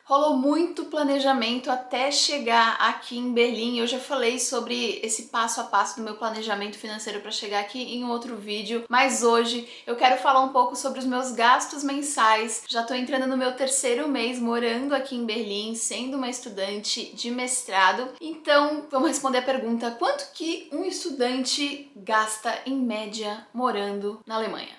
Rolou muito planejamento até chegar aqui em Berlim. Eu já falei sobre esse passo a passo do meu planejamento financeiro para chegar aqui em outro vídeo, mas hoje eu quero falar um pouco sobre os meus gastos mensais. Já estou entrando no meu terceiro mês morando aqui em Berlim, sendo uma estudante de mestrado. Então, vamos responder a pergunta: quanto que um estudante gasta em média morando na Alemanha?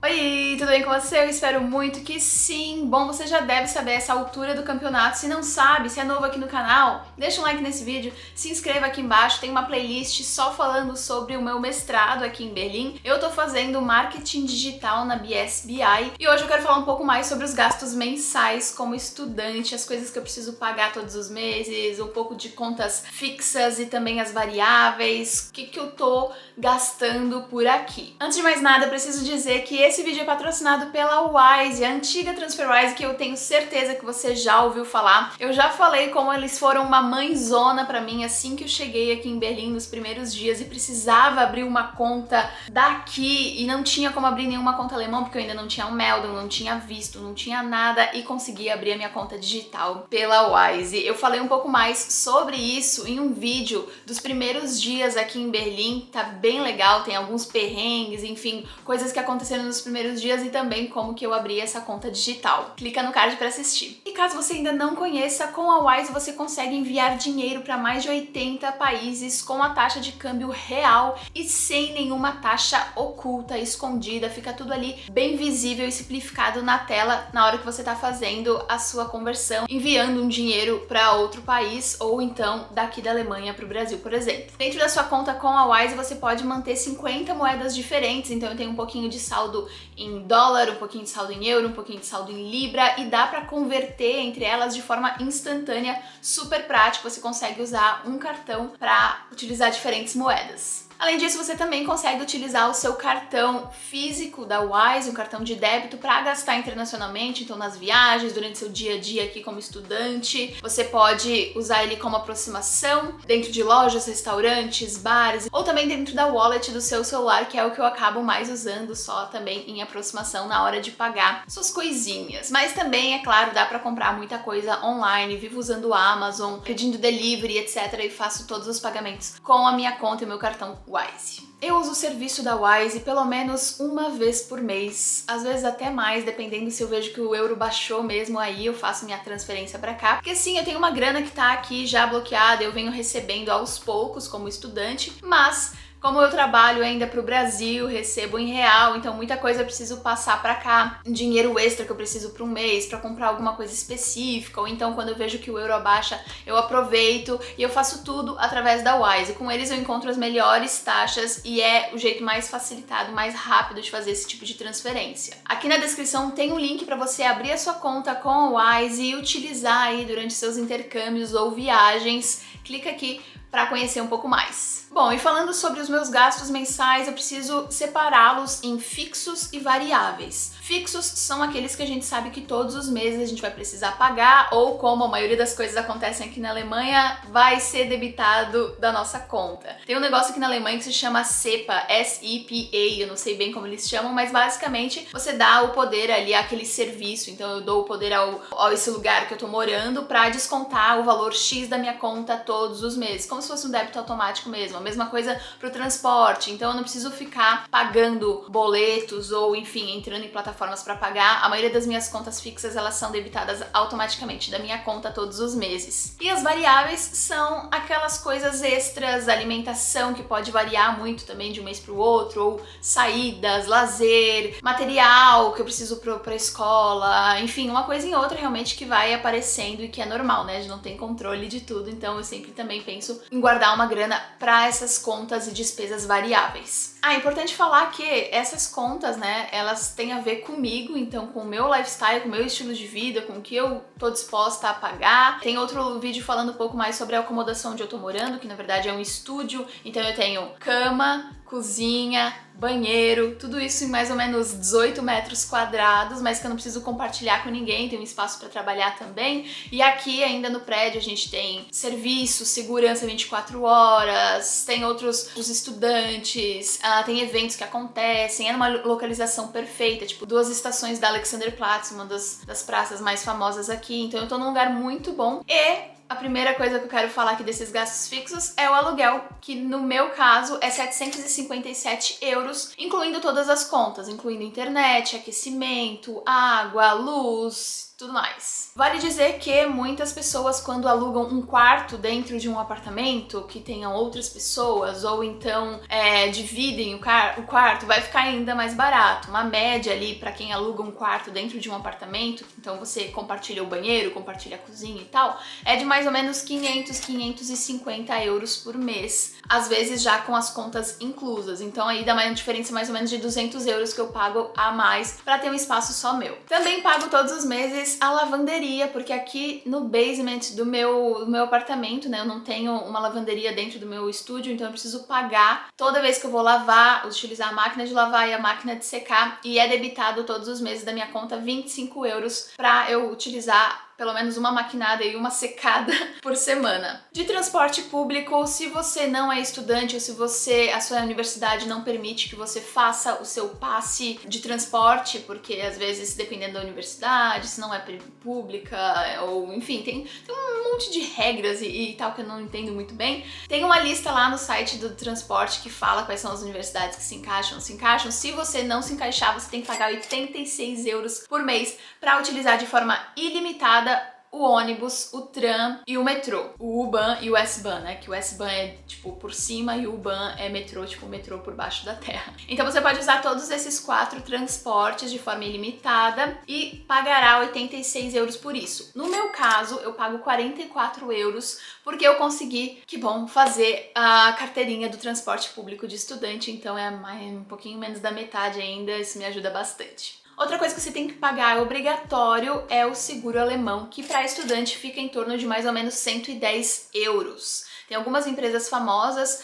Oi, tudo bem com você? Eu espero muito que sim! Bom, você já deve saber essa altura do campeonato. Se não sabe, se é novo aqui no canal, deixa um like nesse vídeo, se inscreva aqui embaixo, tem uma playlist só falando sobre o meu mestrado aqui em Berlim. Eu tô fazendo marketing digital na BSBI e hoje eu quero falar um pouco mais sobre os gastos mensais como estudante, as coisas que eu preciso pagar todos os meses, um pouco de contas fixas e também as variáveis, o que eu tô gastando por aqui. Antes de mais nada, eu preciso dizer que esse vídeo é patrocinado pela Wise, a antiga TransferWise, que eu tenho certeza que você já ouviu falar. Eu já falei como eles foram uma mãezona pra mim assim que eu cheguei aqui em Berlim nos primeiros dias e precisava abrir uma conta daqui e não tinha como abrir nenhuma conta alemã porque eu ainda não tinha um Meldon, não tinha visto, não tinha nada e consegui abrir a minha conta digital pela Wise. Eu falei um pouco mais sobre isso em um vídeo dos primeiros dias aqui em Berlim, tá bem legal, tem alguns perrengues, enfim, coisas que aconteceram nos primeiros dias e também como que eu abri essa conta digital. Clica no card para assistir. E caso você ainda não conheça, com a Wise você consegue enviar dinheiro para mais de 80 países com a taxa de câmbio real e sem nenhuma taxa oculta, escondida, fica tudo ali bem visível e simplificado na tela na hora que você está fazendo a sua conversão, enviando um dinheiro para outro país ou então daqui da Alemanha para o Brasil, por exemplo. Dentro da sua conta com a Wise você pode manter 50 moedas diferentes, então eu tenho um pouquinho de saldo em dólar, um pouquinho de saldo em euro, um pouquinho de saldo em libra e dá para converter entre elas de forma instantânea, super prático, você consegue usar um cartão para utilizar diferentes moedas. Além disso, você também consegue utilizar o seu cartão físico da Wise, um cartão de débito, para gastar internacionalmente, então nas viagens, durante seu dia a dia aqui como estudante. Você pode usar ele como aproximação dentro de lojas, restaurantes, bares, ou também dentro da wallet do seu celular, que é o que eu acabo mais usando só também em aproximação na hora de pagar suas coisinhas. Mas também, é claro, dá para comprar muita coisa online, vivo usando o Amazon, pedindo delivery, etc. e faço todos os pagamentos com a minha conta e meu cartão Wise. Eu uso o serviço da Wise pelo menos uma vez por mês, às vezes até mais, dependendo se eu vejo que o euro baixou mesmo, aí eu faço minha transferência pra cá. Porque sim, eu tenho uma grana que tá aqui já bloqueada, eu venho recebendo aos poucos como estudante, mas como eu trabalho ainda pro Brasil, recebo em real, então muita coisa eu preciso passar pra cá, dinheiro extra que eu preciso pra um mês, pra comprar alguma coisa específica, ou então quando eu vejo que o euro abaixa, eu aproveito e eu faço tudo através da Wise. Com eles eu encontro as melhores taxas e é o jeito mais facilitado, mais rápido de fazer esse tipo de transferência. Aqui na descrição tem um link pra você abrir a sua conta com a Wise e utilizar aí durante seus intercâmbios ou viagens. Clica aqui para conhecer um pouco mais. Bom, e falando sobre os meus gastos mensais, eu preciso separá-los em fixos e variáveis. Fixos são aqueles que a gente sabe que todos os meses a gente vai precisar pagar, ou como a maioria das coisas acontecem aqui na Alemanha, vai ser debitado da nossa conta. Tem um negócio aqui na Alemanha que se chama SEPA, S-E-P-A, eu não sei bem como eles chamam, mas basicamente você dá o poder ali àquele serviço, então eu dou o poder ao esse lugar que eu tô morando para descontar o valor X da minha conta todos os meses, como se fosse um débito automático mesmo. A mesma coisa pro transporte, então eu não preciso ficar pagando boletos ou enfim, entrando em plataformas para pagar. A maioria das minhas contas fixas, elas são debitadas automaticamente da minha conta todos os meses. E as variáveis são aquelas coisas extras, alimentação que pode variar muito também de um mês pro outro, ou saídas, lazer, material que eu preciso pra escola, enfim, uma coisa em outra realmente que vai aparecendo e que é normal, né? A gente não tem controle de tudo, então eu sempre também penso em guardar uma grana para essas contas e despesas variáveis. É importante falar que essas contas, né, elas têm a ver comigo, então com o meu lifestyle, com o meu estilo de vida, com o que eu tô disposta a pagar. Tem outro vídeo falando um pouco mais sobre a acomodação onde eu tô morando, que na verdade é um estúdio, então eu tenho cama, cozinha, banheiro, tudo isso em mais ou menos 18 metros quadrados, mas que eu não preciso compartilhar com ninguém, tem um espaço para trabalhar também. E aqui ainda no prédio a gente tem serviço, segurança 24 horas, tem os estudantes, tem eventos que acontecem, é numa localização perfeita, tipo 2 estações da Alexanderplatz, uma das praças mais famosas aqui, então eu tô num lugar muito bom. E a primeira coisa que eu quero falar aqui desses gastos fixos é o aluguel, que no meu caso é 757 euros, incluindo todas as contas, incluindo internet, aquecimento, água, luz, tudo mais. Vale dizer que muitas pessoas, quando alugam um quarto dentro de um apartamento que tenham outras pessoas, ou então dividem o quarto, vai ficar ainda mais barato. Uma média ali para quem aluga um quarto dentro de um apartamento, então você compartilha o banheiro, compartilha a cozinha e tal, é de mais ou menos 550 euros por mês, às vezes já com as contas inclusas. Então aí dá uma diferença mais ou menos de 200 euros que eu pago a mais para ter um espaço só meu. Também pago todos os meses a lavanderia, porque aqui no basement do meu apartamento, né, eu não tenho uma lavanderia dentro do meu estúdio, então eu preciso pagar toda vez que eu vou lavar, utilizar a máquina de lavar e a máquina de secar, e é debitado todos os meses da minha conta 25 euros para eu utilizar pelo menos uma maquinada e uma secada por semana. De transporte público, se você não é estudante ou se a sua universidade não permite que você faça o seu passe de transporte, porque às vezes, dependendo da universidade, se não é pública, ou enfim, tem um monte de regras e tal que eu não entendo muito bem. Tem uma lista lá no site do transporte que fala quais são as universidades que se encaixam. Se você não se encaixar, você tem que pagar 86 euros por mês para utilizar de forma ilimitada o ônibus, o tram e o metrô. O U-Bahn e o S-Bahn, né? Que o S-Bahn é tipo por cima e o U-Bahn é metrô, tipo metrô por baixo da terra. Então você pode usar todos esses 4 transportes de forma ilimitada e pagará 86 euros por isso. No meu caso, eu pago 44 euros porque eu consegui, que bom, fazer a carteirinha do transporte público de estudante, então é um pouquinho menos da metade ainda, isso me ajuda bastante. Outra coisa que você tem que pagar obrigatório é o seguro alemão, que para estudante fica em torno de mais ou menos 110 euros. Tem algumas empresas famosas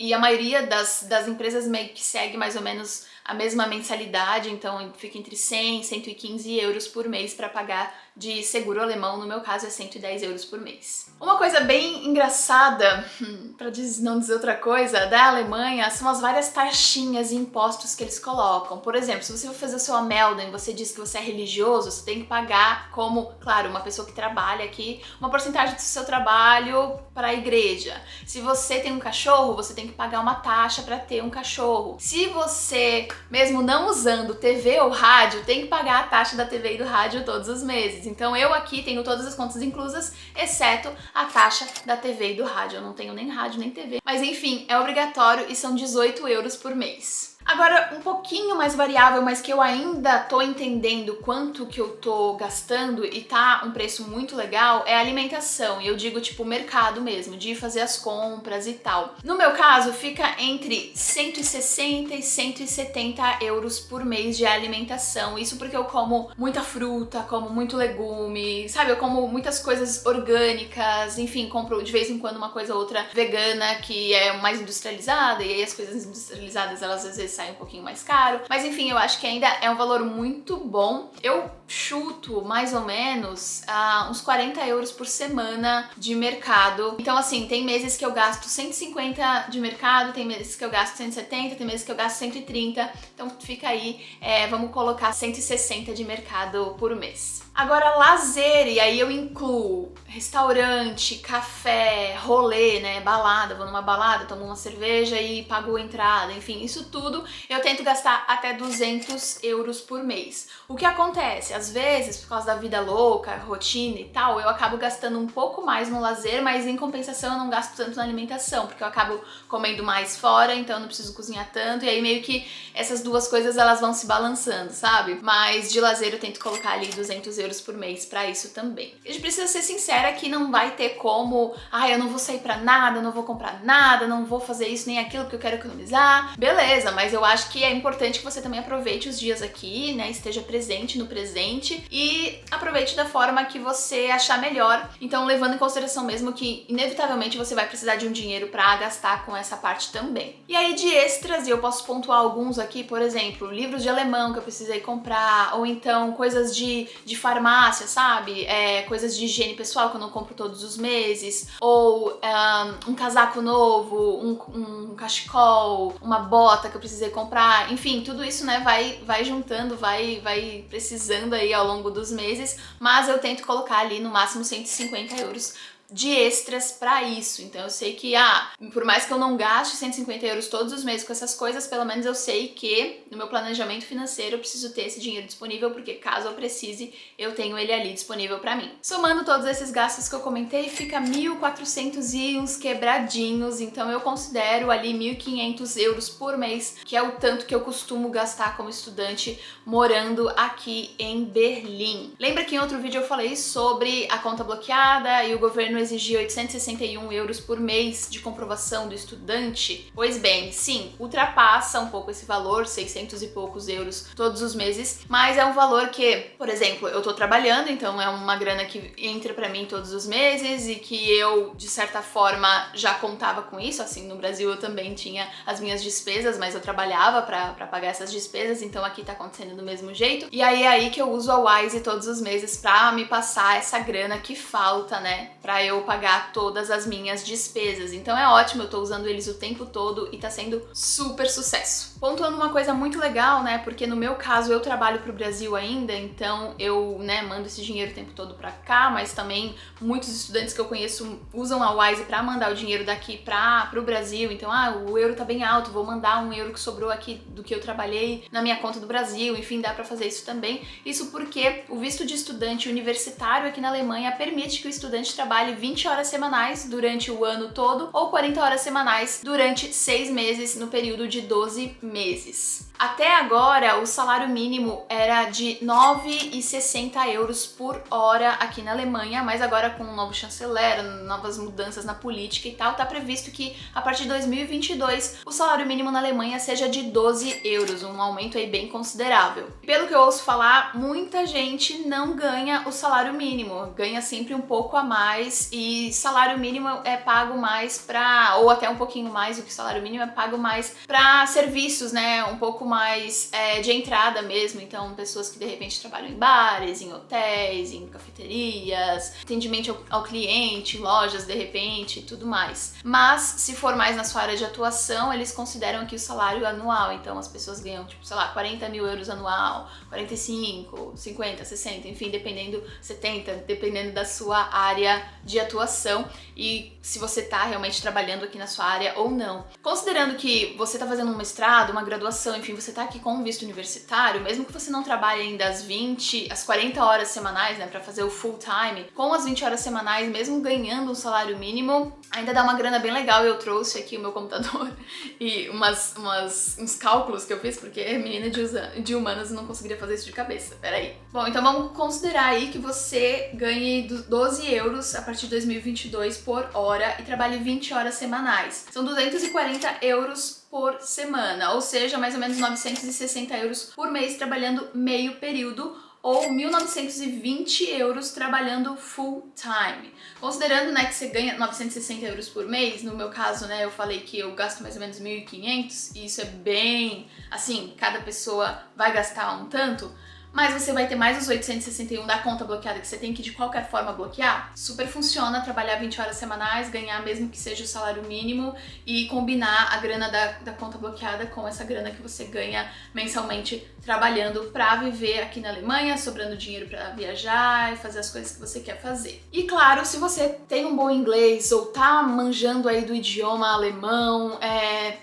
e a maioria das empresas meio que segue mais ou menos a mesma mensalidade, então fica entre 100 e 115 euros por mês para pagar de seguro alemão, no meu caso é 110 euros por mês. Uma coisa bem engraçada, para não dizer outra coisa, da Alemanha são as várias taxinhas e impostos que eles colocam. Por exemplo, se você for fazer o seu Anmeldung e você diz que você é religioso, você tem que pagar como, claro, uma pessoa que trabalha aqui, uma porcentagem do seu trabalho para a igreja. Se você tem um cachorro, você tem que pagar uma taxa para ter um cachorro. Se você, mesmo não usando TV ou rádio, tem que pagar a taxa da TV e do rádio todos os meses. Então eu aqui tenho todas as contas inclusas, exceto a taxa da TV e do rádio. Eu não tenho nem rádio nem TV. Mas enfim, é obrigatório e são 18 euros por mês. Agora, um pouquinho mais variável, mas que eu ainda tô entendendo quanto que eu tô gastando e tá um preço muito legal, é a alimentação. E eu digo tipo mercado mesmo, de fazer as compras e tal. No meu caso, fica entre 160 e 170 euros por mês de alimentação. Isso porque eu como muita fruta, como muito legume, sabe? Eu como muitas coisas orgânicas, enfim, compro de vez em quando uma coisa ou outra vegana que é mais industrializada, e aí as coisas industrializadas, elas às vezes sai um pouquinho mais caro, mas enfim, eu acho que ainda é um valor muito bom. Eu chuto mais ou menos uns 40 euros por semana de mercado. Então assim, tem meses que eu gasto 150 de mercado, tem meses que eu gasto 170, tem meses que eu gasto 130, então fica aí, vamos colocar 160 de mercado por mês. Agora, lazer, e aí eu incluo restaurante, café, rolê, né, balada, vou numa balada, tomo uma cerveja e pago a entrada, enfim, isso tudo eu tento gastar até 200 euros por mês. O que acontece? Às vezes, por causa da vida louca, rotina e tal, eu acabo gastando um pouco mais no lazer, mas em compensação eu não gasto tanto na alimentação, porque eu acabo comendo mais fora, então eu não preciso cozinhar tanto, e aí meio que essas duas coisas elas vão se balançando, sabe? Mas de lazer eu tento colocar ali 200 euros euros por mês pra isso também. A gente precisa ser sincera que não vai ter como, eu não vou sair pra nada, não vou comprar nada, não vou fazer isso nem aquilo porque eu quero economizar. Beleza, mas eu acho que é importante que você também aproveite os dias aqui, né? Esteja presente no presente e aproveite da forma que você achar melhor. Então, levando em consideração mesmo que inevitavelmente você vai precisar de um dinheiro pra gastar com essa parte também. E aí de extras, e eu posso pontuar alguns aqui, por exemplo, livros de alemão que eu precisei comprar, ou então coisas de farmácia, sabe? Coisas de higiene pessoal que eu não compro todos os meses, ou um casaco novo, um cachecol, uma bota que eu precisei comprar, enfim, tudo isso, né, vai juntando, vai precisando aí ao longo dos meses, mas eu tento colocar ali no máximo 150 euros de extras pra isso. Então eu sei que, por mais que eu não gaste 150 euros todos os meses com essas coisas, pelo menos eu sei que no meu planejamento financeiro eu preciso ter esse dinheiro disponível, porque caso eu precise, eu tenho ele ali disponível pra mim. Somando todos esses gastos que eu comentei, fica 1.400 e uns quebradinhos, então eu considero ali 1.500 euros por mês, que é o tanto que eu costumo gastar como estudante morando aqui em Berlim. Lembra que em outro vídeo eu falei sobre a conta bloqueada e o governo exigia 861 euros por mês de comprovação do estudante? Pois bem, sim, ultrapassa um pouco esse valor, 600 e poucos euros todos os meses, mas é um valor que, por exemplo, eu tô trabalhando, então é uma grana que entra pra mim todos os meses e que eu, de certa forma, já contava com isso. Assim, no Brasil eu também tinha as minhas despesas, mas eu trabalhava pra pagar essas despesas, então aqui tá acontecendo do mesmo jeito. E aí é aí que eu uso a Wise todos os meses pra me passar essa grana que falta, né, pra eu pagar todas as minhas despesas. Então é ótimo, eu tô usando eles o tempo todo e tá sendo super sucesso. Pontuando uma coisa muito legal, né, porque no meu caso eu trabalho pro Brasil ainda, então eu, né, mando esse dinheiro o tempo todo pra cá, mas também muitos estudantes que eu conheço usam a Wise pra mandar o dinheiro daqui pro Brasil. Então, o euro tá bem alto, vou mandar um euro que sobrou aqui do que eu trabalhei na minha conta do Brasil. Enfim, dá pra fazer isso também. Isso porque o visto de estudante universitário aqui na Alemanha permite que o estudante trabalhe 20 horas semanais durante o ano todo ou 40 horas semanais durante 6 meses no período de 12 meses. Até agora, o salário mínimo era de 9,60 euros por hora aqui na Alemanha, mas agora com um novo chanceler, novas mudanças na política e tal, tá previsto que a partir de 2022 o salário mínimo na Alemanha seja de 12 euros, um aumento aí bem considerável. Pelo que eu ouço falar, muita gente não ganha o salário mínimo, ganha sempre um pouco a mais, e salário mínimo é pago mais ou até um pouquinho mais do que salário mínimo é pago mais para serviços, né, um pouco mais de entrada mesmo. Então, pessoas que de repente trabalham em bares, em hotéis, em cafeterias, atendimento ao cliente, lojas de repente e tudo mais. Mas, se for mais na sua área de atuação, eles consideram aqui o salário anual. Então, as pessoas ganham, tipo, sei lá, 40 mil euros anual, 45, 50, 60, enfim, dependendo, 70, dependendo da sua área de atuação e se você tá realmente trabalhando aqui na sua área ou não. Considerando que você tá fazendo um mestrado, uma graduação, enfim, você tá aqui com um visto universitário, mesmo que você não trabalhe ainda as 40 horas semanais, né, pra fazer o full time, com as 20 horas semanais, mesmo ganhando um salário mínimo, ainda dá uma grana bem legal. Eu trouxe aqui o meu computador e uns cálculos que eu fiz, porque menina de humanas não conseguiria fazer isso de cabeça, peraí. Bom, então vamos considerar aí que você ganhe 12 euros a partir de 2022 por hora e trabalhe 20 horas semanais. São 240 euros por semana, ou seja, mais ou menos 960 euros por mês trabalhando meio período, ou 1.920 euros trabalhando full time. Considerando, né, que você ganha 960 euros por mês, no meu caso, né, eu falei que eu gasto mais ou menos 1.500, e isso é bem, assim, cada pessoa vai gastar um tanto, mas você vai ter mais os 861 da conta bloqueada que você tem que de qualquer forma bloquear. Super funciona trabalhar 20 horas semanais, ganhar mesmo que seja o salário mínimo e combinar a grana da conta bloqueada com essa grana que você ganha mensalmente trabalhando pra viver aqui na Alemanha, sobrando dinheiro pra viajar e fazer as coisas que você quer fazer. E claro, se você tem um bom inglês ou tá manjando aí do idioma alemão,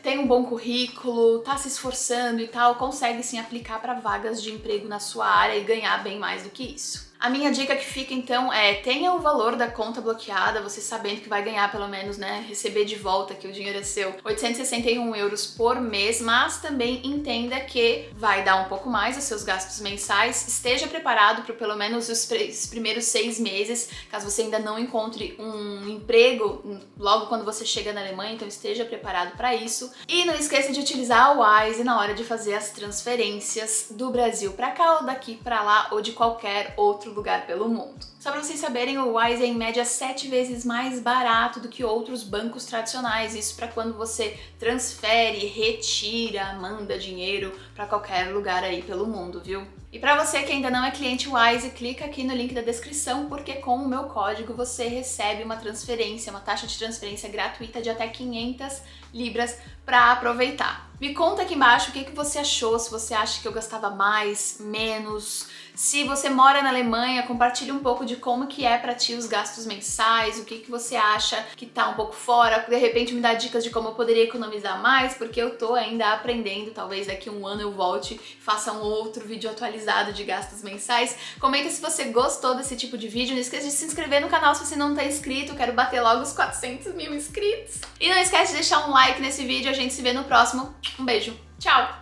tem um bom currículo, tá se esforçando e tal, consegue sim aplicar pra vagas de emprego na sua área e ganhar bem mais do que isso. A minha dica que fica então é: tenha o valor da conta bloqueada, você sabendo que vai ganhar pelo menos, né, receber de volta, que o dinheiro é seu, 861 euros por mês, mas também entenda que vai dar um pouco mais os seus gastos mensais. Esteja preparado para pelo menos os primeiros 6 meses, caso você ainda não encontre um emprego logo quando você chega na Alemanha, então esteja preparado para isso. E não esqueça de utilizar o Wise na hora de fazer as transferências do Brasil para cá ou daqui para lá ou de qualquer outro lugar pelo mundo. Só para vocês saberem, o Wise é em média 7 vezes mais barato do que outros bancos tradicionais. Isso para quando você transfere, retira, manda dinheiro para qualquer lugar aí pelo mundo, viu? E para você que ainda não é cliente Wise, clica aqui no link da descrição, porque com o meu código você recebe uma transferência, uma taxa de transferência gratuita de até 500 libras para aproveitar. Me conta aqui embaixo o que você achou, se você acha que eu gastava mais, menos. Se você mora na Alemanha, compartilhe um pouco de como que é para ti os gastos mensais, o que você acha que tá um pouco fora, de repente me dá dicas de como eu poderia economizar mais, porque eu tô ainda aprendendo, talvez daqui a um ano eu volte e faça um outro vídeo atualizado de gastos mensais. Comenta se você gostou desse tipo de vídeo, não esqueça de se inscrever no canal se você não tá inscrito, eu quero bater logo os 400 mil inscritos. E não esquece de deixar um like nesse vídeo, a gente se vê no próximo. Um beijo, tchau!